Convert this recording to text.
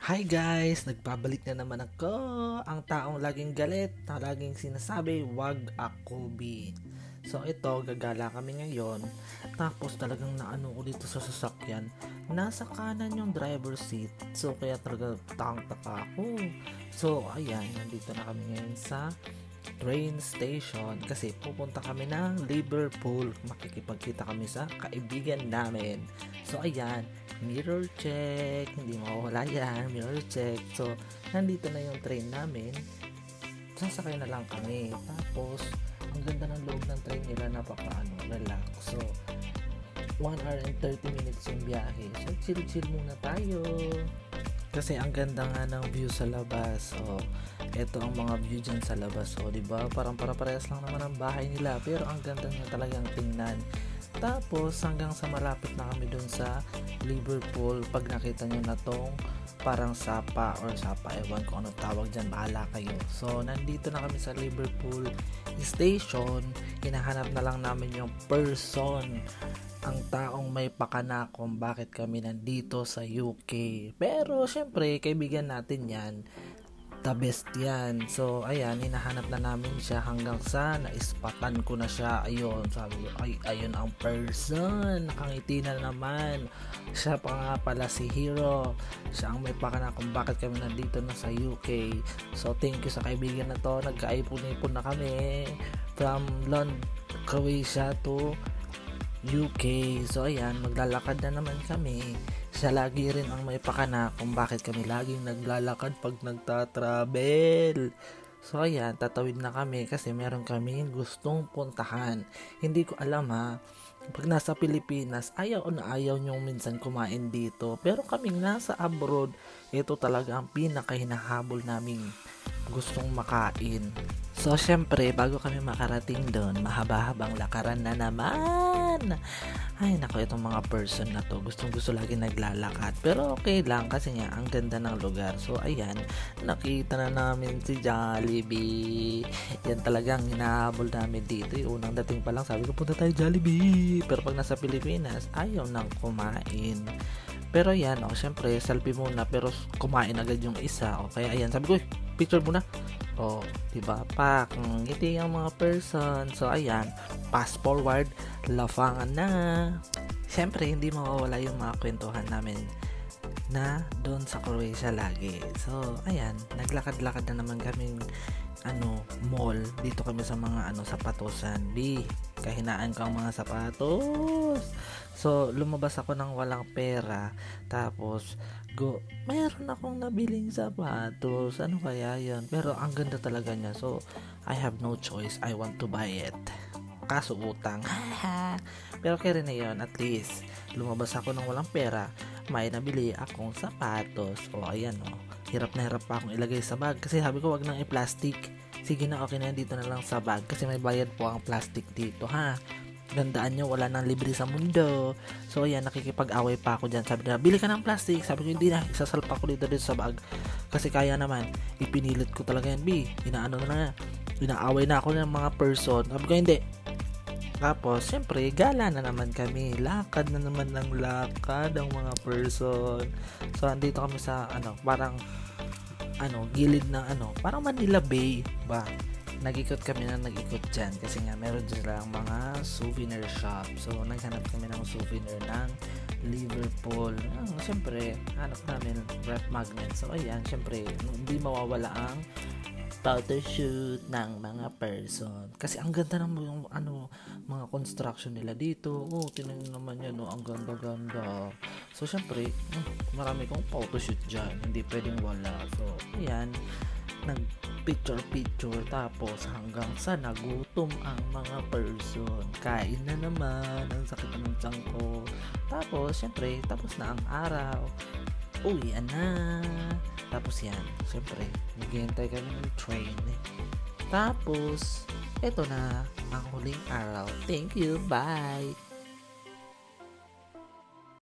Hi guys! Nagbabalik na naman ako, ang taong laging galit, na laging sinasabi, wag ako be. So ito, gagala kami ngayon, tapos talagang naano ko dito sa sasakyan, nasa kanan yung driver's seat, so kaya talaga takang-taka ako. So ayan, nandito na kami ngayon sa train station kasi pupunta kami ng Liverpool, makikipagkita kami sa kaibigan namin. So ayan, mirror check, hindi mawawala yan, mirror check. So nandito na yung train namin, sasakay na lang kami. Tapos ang ganda ng loob ng train nila, relax. So 1 hour and 30 minutes yung biyahe, so chill muna tayo kasi ang ganda nga ng view sa labas. So eto ang mga view dyan sa labas, so di ba parang para-parehas lang naman ang bahay nila, pero ang ganda niya talagang tingnan. Tapos hanggang sa malapit na kami dun sa Liverpool, pag nakita nyo na tong parang sapa, ewan ko ano tawag dyan, bahala kayo. So nandito na kami sa Liverpool station, hinahanap na lang namin yung person, ang taong may pakana kung bakit kami nandito sa UK. Pero syempre kaibigan natin yan, the best yan. So ayan, hinahanap na namin siya hanggang sa naispatan ko na siya. Ayun, sabi ko, ay ayun ang person, nakangiti na naman. Siya pa nga pala si Hero, siya ang may pakana kung bakit kami nandito na sa UK. So thank you sa kaibigan na to, nagkaipon-ipon na kami from London, Croatia to UK. So ayan, maglalakad na naman kami. Siya lagi rin ang may pakana kung bakit kami laging naglalakad pag nagta-travel. So ayan, tatawid na kami kasi meron kaming gustong puntahan. Hindi ko alam ha, pag nasa Pilipinas, ayaw na ayaw nyong minsan kumain dito. Pero kaming nasa abroad, ito talaga ang pinakahinahabol naming gustong makain. So, syempre, bago kami makarating doon, mahaba-habang lakaran na naman. Ay, nako, itong mga person na to, gustong-gusto lagi naglalakad. Pero okay lang kasi nga, ang ganda ng lugar. So, ayan, nakita na namin si Jollibee. Yan talagang hinahabol namin dito. Yung unang dating pa lang, sabi ko, punta tayo Jollibee. Pero pag nasa Pilipinas, ayaw nang kumain. Pero yan, syempre, selfie muna, pero kumain agad yung isa. O, kaya ayan, sabi ko, picture muna. O, diba, pak, ngiti ang mga person. So, ayan, fast forward, lafangan na. Siyempre, hindi mawawala yung mga kwentuhan namin na doon sa Croatia lagi. So, ayan, naglakad-lakad na naman kaming mall. Dito kami sa mga sapatosan. Kahinaan ko ang mga sapatos. So, lumabas ako ng walang pera. Tapos, meron akong nabiling sapatos. Ano kaya yun? Pero ang ganda talaga niya. So, I have no choice. I want to buy it. Kaso utang. Pero kaya rin na yun. At least, lumabas ako ng walang pera. May nabili akong sapatos. O, ayan o. Hirap na hirap pa akong ilagay sa bag. Kasi sabi ko, wag nang i-plastic. Sige na, okay na, dito na lang sa bag. Kasi may bayad po ang plastic dito, ha? Gandaan nyo, wala nang libre sa mundo. So ayan, nakikipag-away pa ako dyan. Sabi na, bili ka ng plastic. Sabi ko, hindi na, isasalpa ko dito sa bag. Kasi kaya naman, ipinilit ko talaga yan, inaaway na ako ng mga person. Sabi ko, hindi. Tapos, syempre, gala na naman kami. Lakad na naman ng lakad ang mga person. So, andito kami sa, parang, gilid ng, parang Manila Bay, ba? Nag-ikot kami dyan kasi nga meron dyan lang mga souvenir shop. So naghanap kami ng souvenir ng Liverpool. Siyempre hanap namin ref magnet. So ayan, siyempre hindi mawawala ang photo shoot ng mga person kasi ang ganda ng mga construction nila dito. Tingnan naman yan, ang ganda. So syempre marami kong photo shoot dyan, hindi pwedeng wala. So ayan, nag picture tapos hanggang sa nagutom ang mga person. Kain na naman, ang sakit ng tiyan ko. Tapos syempre tapos na ang araw, uwian na. Tapos yan, syempre naghihintay kami ng train. Tapos eto na ang huling araw. Thank you, bye.